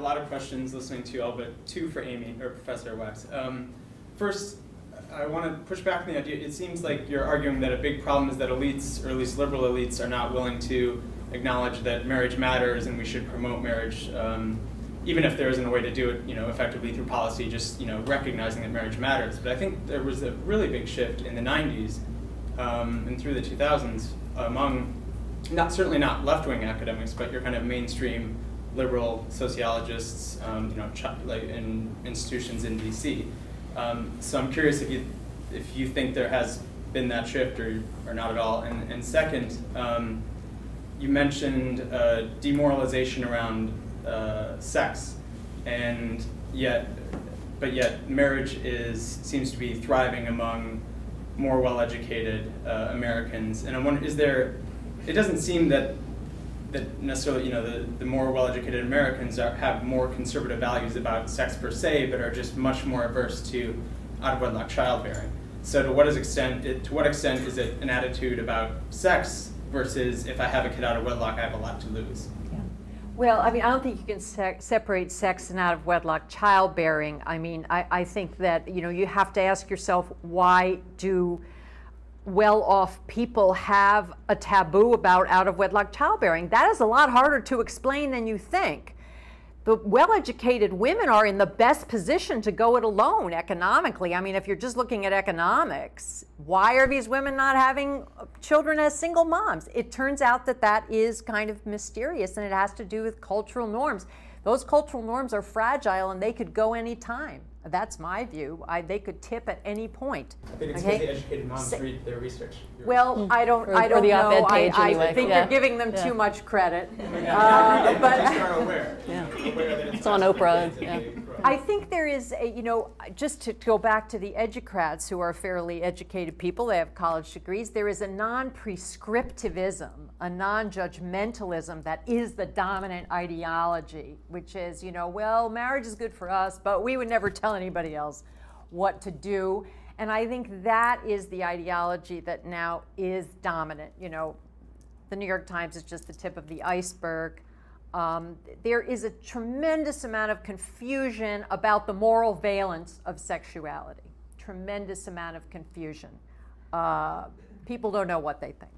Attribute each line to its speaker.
Speaker 1: lot of questions listening to you all, but two for Amy, or Professor Wax. First, I want to push back on the idea. It seems like you're arguing that a big problem is that elites, or at least liberal elites, are not willing to acknowledge that marriage matters and we should promote marriage, even if there isn't a way to do it, effectively through policy, just, recognizing that marriage matters. But I think there was a really big shift in the 90s and through the 2000s among, certainly not left-wing academics, but your kind of mainstream liberal sociologists, like in institutions in DC. So I'm curious if you think there has been that shift or not at all. And second, you mentioned demoralization around sex, but yet marriage seems to be thriving among more well-educated Americans. And I'm wondering, it doesn't seem that necessarily, the more well-educated Americans have more conservative values about sex per se, but are just much more averse to out-of-wedlock childbearing. So to what extent is it an attitude about sex versus if I have a kid out of wedlock, I have a lot to lose?
Speaker 2: Yeah. Well, I don't think you can separate sex and out-of-wedlock childbearing. I think that, you have to ask yourself, why do well-off people have a taboo about out-of-wedlock childbearing? That is a lot harder to explain than you think. The well-educated women are in the best position to go it alone economically. If you're just looking at economics, why are these women not having children as single moms? It turns out that is kind of mysterious, and it has to do with cultural norms. Those cultural norms are fragile, and they could go any time. That's my view. They could tip at any point.
Speaker 1: I think it's because the educated moms read their research.
Speaker 2: Well, I don't know. I think you're giving them too much credit.
Speaker 1: But just are aware.
Speaker 3: Yeah.
Speaker 1: Aware that
Speaker 3: it's on Oprah. Yeah.
Speaker 2: I think there is just to go back to the educrats, who are fairly educated people, they have college degrees, there is a non-prescriptivism, a non-judgmentalism that is the dominant ideology, which is, well, marriage is good for us, but we would never tell anybody else what to do. And I think that is the ideology that now is dominant. The New York Times is just the tip of the iceberg. There is a tremendous amount of confusion about the moral valence of sexuality. Tremendous amount of confusion. People don't know what they think.